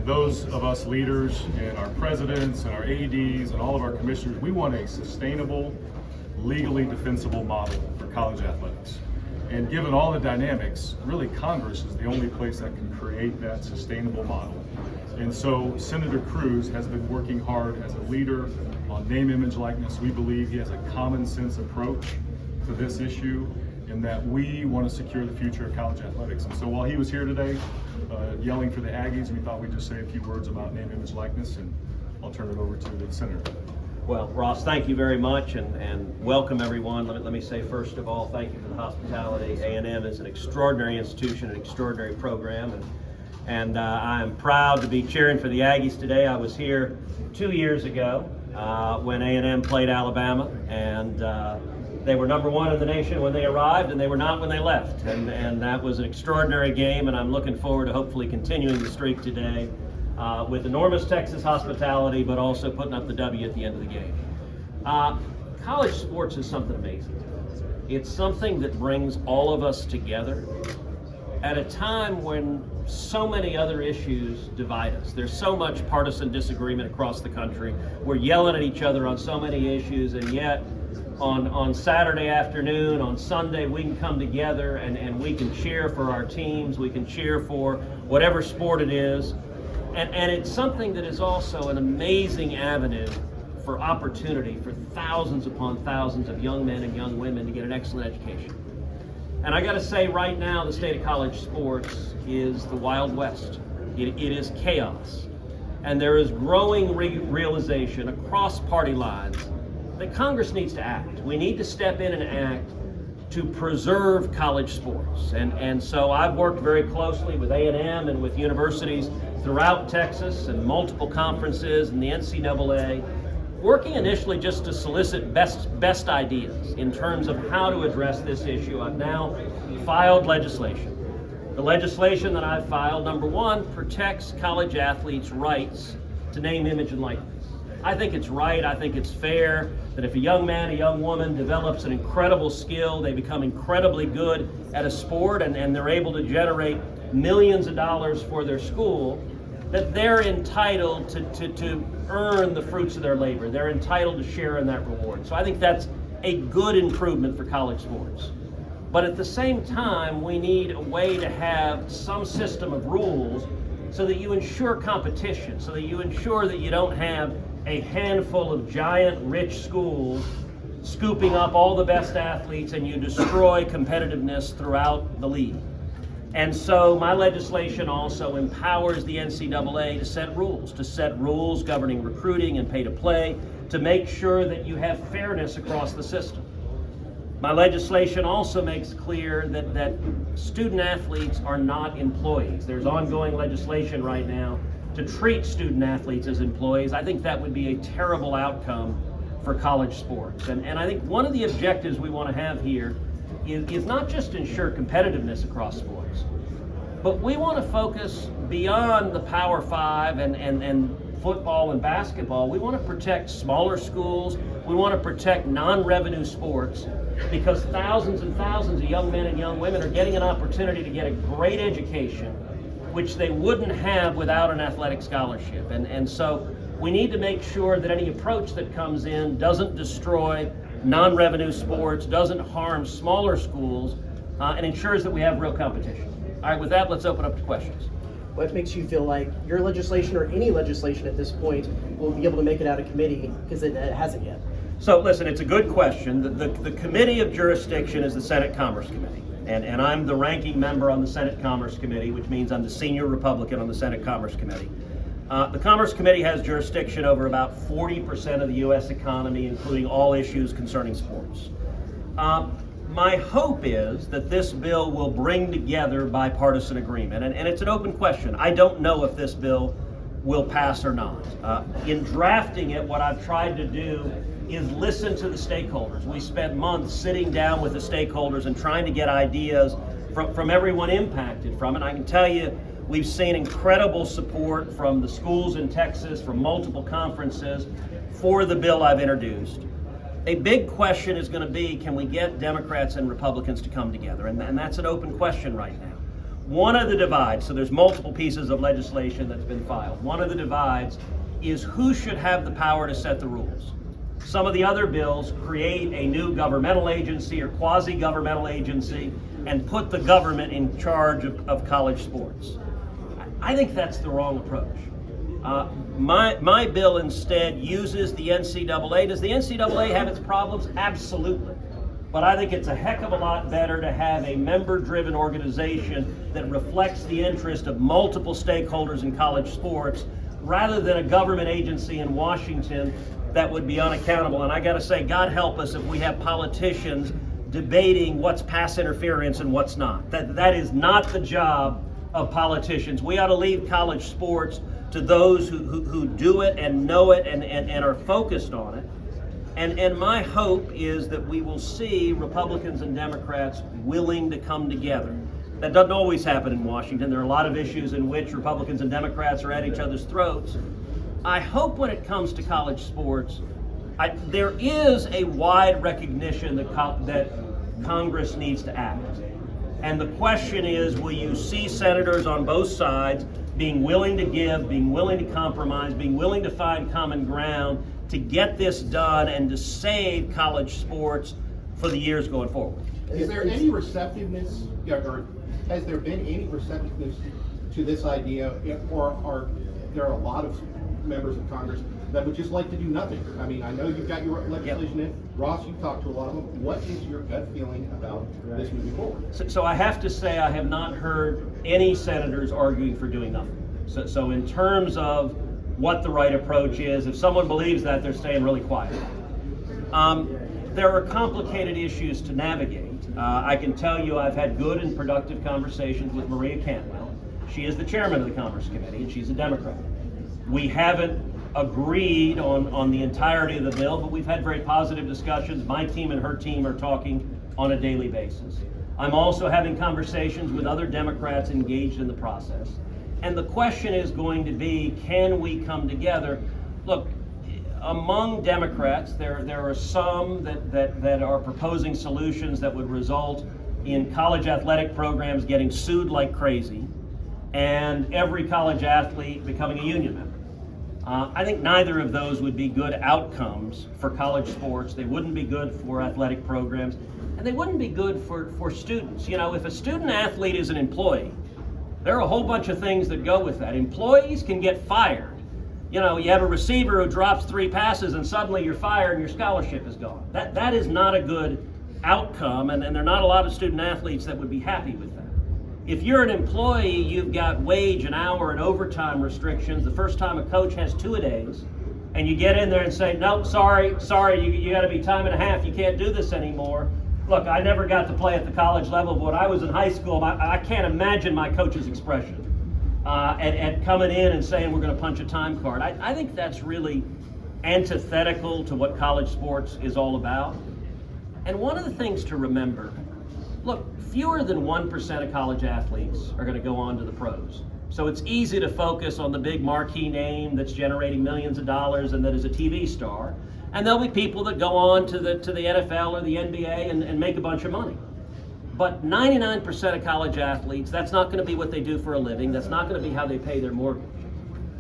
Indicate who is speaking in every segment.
Speaker 1: those of us leaders and our presidents and our ADs and all of our commissioners, we want a sustainable, legally defensible model for college athletics. And given all the dynamics, really Congress is the only place that can create that sustainable model. And so Senator Cruz has been working hard as a leader on name, image, likeness. We believe he has a common sense approach to this issue, and that we want to secure the future of college athletics. And so while he was here today yelling for the Aggies, we thought we'd just say a few words about name, image, likeness, and I'll turn it over to the Senator.
Speaker 2: Well, Ross, thank you very much, and welcome everyone. Let me say first of all, thank you for the hospitality. A&M is an extraordinary institution, an extraordinary program, and I am proud to be cheering for the Aggies today. I was here 2 years ago when A&M played Alabama, and they were number one in the nation when they arrived, and they were not when they left. And that was an extraordinary game, and I'm looking forward to hopefully continuing the streak today with enormous Texas hospitality, but also putting up the W at the end of the game. College sports is something amazing. It's something that brings all of us together at a time when so many other issues divide us. There's so much partisan disagreement across the country. We're yelling at each other on so many issues, and yet on Saturday afternoon, on Sunday, we can come together and we can cheer for our teams, we can cheer for whatever sport it is. And it's something that is also an amazing avenue for opportunity for thousands upon thousands of young men and young women to get an excellent education. And I gotta say right now, the state of college sports is the Wild West. It is chaos. And there is growing realization across party lines that Congress needs to act. We need to step in and act to preserve college sports. And so I've worked very closely with A&M and with universities throughout Texas and multiple conferences and the NCAA, working initially just to solicit best ideas in terms of how to address this issue. I've now filed legislation. The legislation that I've filed, number one, protects college athletes' rights to name, image, and likeness. I think it's right, I think it's fair that if a young man, a young woman develops an incredible skill, they become incredibly good at a sport, and they're able to generate millions of dollars for their school, that they're entitled to earn the fruits of their labor. They're entitled to share in that reward. So I think that's a good improvement for college sports. But at the same time, we need a way to have some system of rules so that you ensure competition, so that you ensure that you don't have a handful of giant rich schools scooping up all the best athletes and you destroy competitiveness throughout the league. And so my legislation also empowers the NCAA to set rules governing recruiting and pay to play, to make sure that you have fairness across the system. My legislation also makes clear that student athletes are not employees. There's ongoing legislation right now to treat student athletes as employees. I think that would be a terrible outcome for college sports. And I think one of the objectives we want to have here is not just ensure competitiveness across sports, but we want to focus beyond the Power Five and football and basketball. We want to protect smaller schools. We want to protect non-revenue sports, because thousands and thousands of young men and young women are getting an opportunity to get a great education, which they wouldn't have without an athletic scholarship. And so we need to make sure that any approach that comes in doesn't destroy non-revenue sports, doesn't harm smaller schools, and ensures that we have real competition. All right, with that, let's open up to questions.
Speaker 3: What makes you feel like your legislation or any legislation at this point will be able to make it out of committee, because it hasn't yet?
Speaker 2: So listen, it's a good question. The Committee of Jurisdiction is the Senate Commerce Committee. And I'm the ranking member on the Senate Commerce Committee, which means I'm the senior Republican on the Senate Commerce Committee. The Commerce Committee has jurisdiction over about 40% of the U.S. economy, including all issues concerning sports. My hope is that this bill will bring together bipartisan agreement, and it's an open question. I don't know if this bill will pass or not. In drafting it, what I've tried to do is listen to the stakeholders. We spent months sitting down with the stakeholders and trying to get ideas from everyone impacted from it. I can tell you, we've seen incredible support from the schools in Texas, from multiple conferences, for the bill I've introduced. A big question is going to be, can we get Democrats and Republicans to come together? And that's an open question right now. one of the divides, so there's multiple pieces of legislation that's been filed. One of the divides is who should have the power to set the rules. Some of the other bills create a new governmental agency or quasi-governmental agency and put the government in charge of college sports. I think that's the wrong approach. My bill instead uses the NCAA. Does the NCAA have its problems? Absolutely. But I think it's a heck of a lot better to have a member-driven organization that reflects the interest of multiple stakeholders in college sports rather than a government agency in Washington that would be unaccountable. And I got to say, God help us if we have politicians debating what's pass interference and what's not. That is not the job of politicians. We ought to leave college sports to those who do it and know it and are focused on it. And my hope is that we will see Republicans and Democrats willing to come together. That doesn't always happen in Washington. There are a lot of issues in which Republicans and Democrats are at each other's throats. I hope when it comes to college sports, there is a wide recognition that Congress needs to act. And the question is, will you see senators on both sides being willing to give, being willing to compromise, being willing to find common ground to get this done and to save college sports for the years going forward?
Speaker 4: Is there any receptiveness, or has there been any receptiveness to this idea, or are there a lot of members of Congress that would just like to do nothing? I mean, I know you've got your legislation in. Ross, you've talked to a lot of them. What is your gut feeling about this moving forward?
Speaker 2: So I have to say I have not heard any senators arguing for doing nothing. So in terms of what the right approach is, if someone believes that, they're staying really quiet. There are complicated issues to navigate. I can tell you I've had good and productive conversations with Maria Cantwell. She is the chairman of the Commerce Committee, and she's a Democrat. We haven't agreed on the entirety of the bill, but we've had very positive discussions. My team and her team are talking on a daily basis. I'm also having conversations with other Democrats engaged in the process. And the question is going to be, can we come together? Look, among Democrats, there are some that are proposing solutions that would result in college athletic programs getting sued like crazy and every college athlete becoming a union member. I think neither of those would be good outcomes for college sports. They wouldn't be good for athletic programs, and they wouldn't be good for students. You know, if a student athlete is an employee, there are a whole bunch of things that go with that. Employees can get fired. You know, you have a receiver who drops 3 passes and suddenly you're fired and your scholarship is gone. That is not a good outcome, and there are not a lot of student athletes that would be happy with that. If you're an employee, you've got wage and hour and overtime restrictions. The first time a coach has 2-a-days, and you get in there and say, nope, sorry, you got to be time and a half. You can't do this anymore. Look, I never got to play at the college level, but when I was in high school, I can't imagine my coach's expression at coming in and saying we're going to punch a time card. I think that's really antithetical to what college sports is all about. And one of the things to remember, look, fewer than 1% of college athletes are going to go on to the pros. So it's easy to focus on the big marquee name that's generating millions of dollars and that is a TV star. And there'll be people that go on to the NFL or the NBA and make a bunch of money. But 99% of college athletes, that's not going to be what they do for a living. That's not going to be how they pay their mortgage.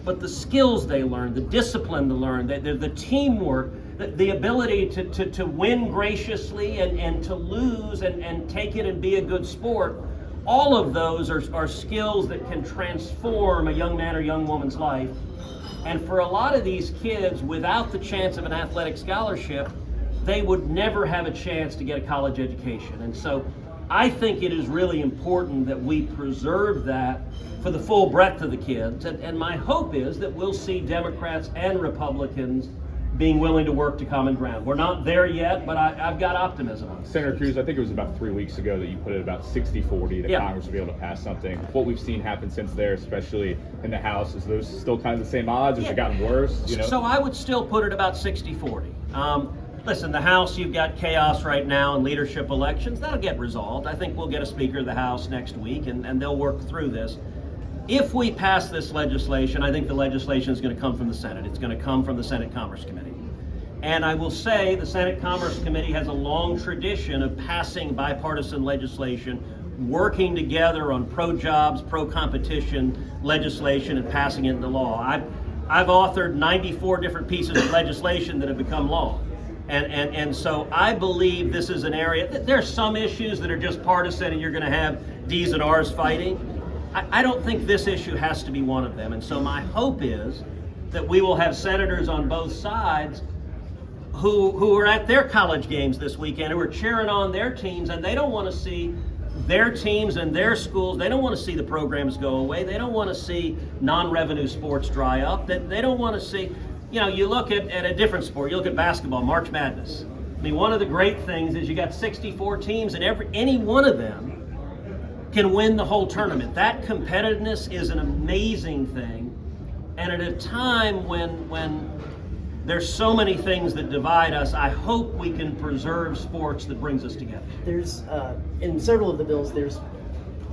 Speaker 2: But the skills they learn, the discipline to learn, the teamwork, the ability to win graciously and to lose and take it and be a good sport, all of those are skills that can transform a young man or young woman's life. And for a lot of these kids, without the chance of an athletic scholarship, they would never have a chance to get a college education. And so I think it is really important that we preserve that for the full breadth of the kids. And my hope is that we'll see Democrats and Republicans being willing to work to common ground. We're not there yet, but I've got optimism on it.
Speaker 5: Senator Cruz, I think it was about 3 weeks ago that you put it about 60-40 that
Speaker 2: Yeah.
Speaker 5: Congress would be able to pass something. What we've seen happen since there, especially in the House, is those still kind of the same odds? Has it gotten worse? You know?
Speaker 2: So I would still put it about 60-40. Listen, the House, you've got chaos right now in leadership elections. That'll get resolved. I think we'll get a Speaker of the House next week, and they'll work through this. If we pass this legislation, I think the legislation is going to come from the Senate. It's going to come from the Senate Commerce Committee. And I will say the Senate Commerce Committee has a long tradition of passing bipartisan legislation working together on pro-jobs, pro-competition legislation and passing it into law. I've authored 94 different pieces of legislation that have become law. And so I believe this is an area, there are some issues that are just partisan and you're going to have D's and R's fighting. I don't think this issue has to be one of them. And so my hope is that we will have senators on both sides who are at their college games this weekend, who are cheering on their teams, and they don't want to see their teams and their schools, they don't want to see the programs go away. They don't want to see non-revenue sports dry up. They don't want to see, you look at a different sport, you look at basketball, March Madness. I mean, one of the great things is you got 64 teams and any one of them can win the whole tournament. That competitiveness is an amazing thing. And at a time when there's so many things that divide us, I hope we can preserve sports that brings us together.
Speaker 3: There's, in several of the bills, there's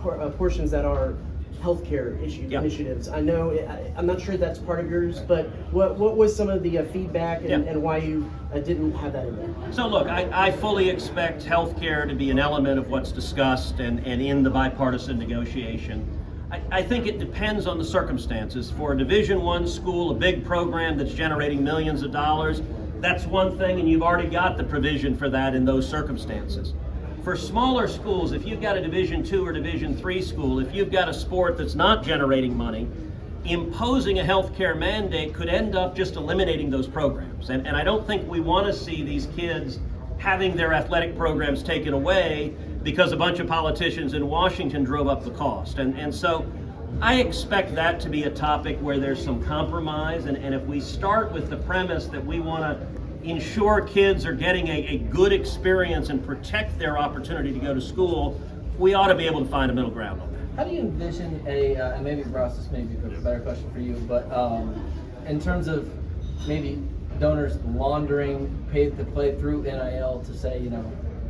Speaker 3: portions that are healthcare initiatives. I know, I'm not sure that's part of yours, but what was some of the feedback and why you didn't have that in there?
Speaker 2: So look, I fully expect healthcare to be an element of what's discussed and in the bipartisan negotiation. I think it depends on the circumstances. For a Division I school, a big program that's generating millions of dollars, that's one thing, and you've already got the provision for that in those circumstances. For smaller schools, if you've got a Division II or Division III school, if you've got a sport that's not generating money, imposing a healthcare mandate could end up just eliminating those programs. And I don't think we want to see these kids having their athletic programs taken away because a bunch of politicians in Washington drove up the cost. And so I expect that to be a topic where there's some compromise. And if we start with the premise that we want to ensure kids are getting a good experience and protect their opportunity to go to school, we ought to be able to find a middle ground on that.
Speaker 6: How do you envision and maybe Ross, this may be a better question for you, but in terms of maybe donors laundering, pay to play through NIL to say,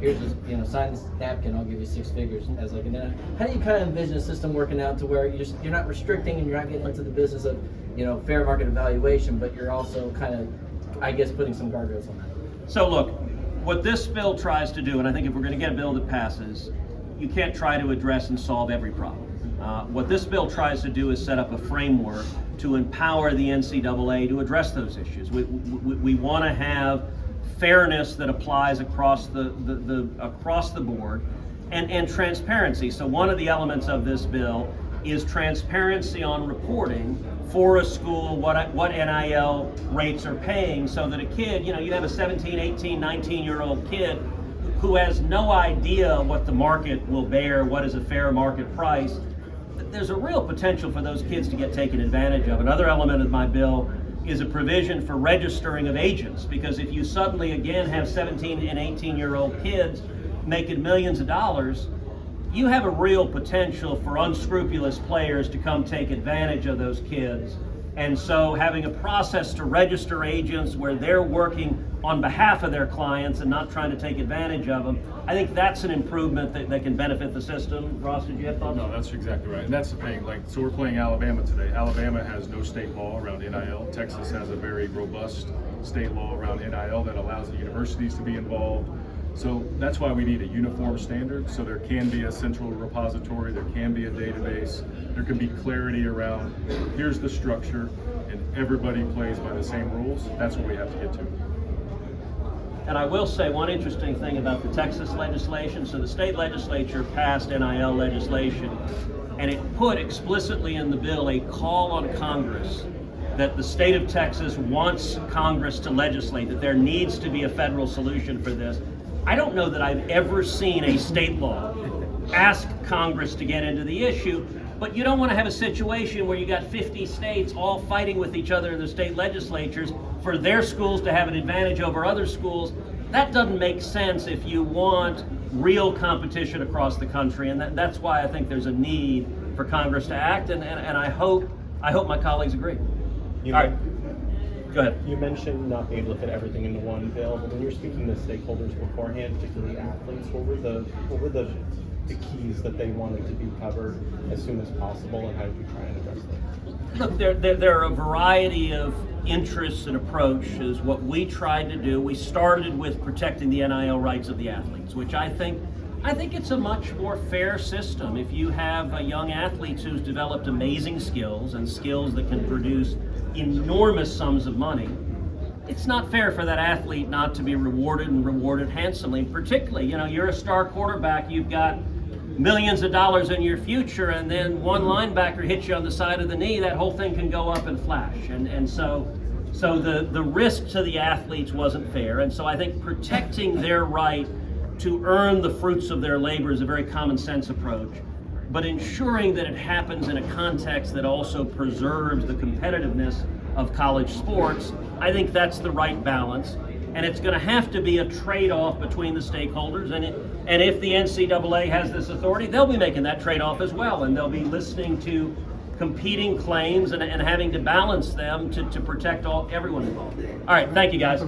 Speaker 6: here's this, sign this napkin, I'll give you 6 figures as like an NIL. How do you kind of envision a system working out to where you're not restricting and you're not getting into the business of, fair market evaluation, but you're also kind of, I guess, putting some guardrails on that?
Speaker 2: So look, what this bill tries to do, and I think if we're going to get a bill that passes, you can't try to address and solve every problem. What this bill tries to do is set up a framework to empower the NCAA to address those issues. We want to have fairness that applies across the board, and transparency. So one of the elements of this bill is transparency on reporting for a school what NIL rates are paying, so that a kid, you have a 17, 18, 19-year-old kid who has no idea what the market will bear, what is a fair market price. There's a real potential for those kids to get taken advantage of. Another element of my bill is a provision for registering of agents, because if you suddenly again have 17 and 18-year-old kids making millions of dollars, you have a real potential for unscrupulous players to come take advantage of those kids. And so having a process to register agents where they're working on behalf of their clients and not trying to take advantage of them, I think that's an improvement that can benefit the system. Ross, did you have thoughts?
Speaker 1: No, that's exactly right. And that's the thing. So we're playing Alabama today. Alabama has no state law around NIL. Texas has a very robust state law around NIL that allows the universities to be involved. So that's why we need a uniform standard, so there can be a central repository, there can be a database, there can be clarity around here's the structure, and everybody plays by the same rules. That's what we have to get to.
Speaker 2: And I will say one interesting thing about the Texas legislation. So the state legislature passed NIL legislation, and it put explicitly in the bill a call on Congress that the state of Texas wants Congress to legislate, that there needs to be a federal solution for this. I don't know that I've ever seen a state law ask Congress to get into the issue, but you don't want to have a situation where you got 50 states all fighting with each other in their state legislatures for their schools to have an advantage over other schools. That doesn't make sense if you want real competition across the country, and that's why I think there's a need for Congress to act, and I hope my colleagues agree. All right. Go ahead.
Speaker 7: You mentioned not being able to fit everything into one bill, but when you're speaking to stakeholders beforehand, particularly athletes, what were the keys that they wanted to be covered as soon as possible, and how did you try and address them?
Speaker 2: Look, there are a variety of interests and approaches. What we tried to do, we started with protecting the NIL rights of the athletes, which I think I think it's a much more fair system. If you have young athletes who's developed amazing skills and skills that can produce enormous sums of money, it's not fair for that athlete not to be rewarded and rewarded handsomely. Particularly, you're a star quarterback, you've got millions of dollars in your future, and then one linebacker hits you on the side of the knee, that whole thing can go up in flash. And so the risk to the athletes wasn't fair. And so I think protecting their right to earn the fruits of their labor is a very common sense approach, but ensuring that it happens in a context that also preserves the competitiveness of college sports, I think that's the right balance. And it's going to have to be a trade-off between the stakeholders. And if the NCAA has this authority, they'll be making that trade-off as well. And they'll be listening to competing claims and having to balance them to protect everyone involved. All right, thank you guys.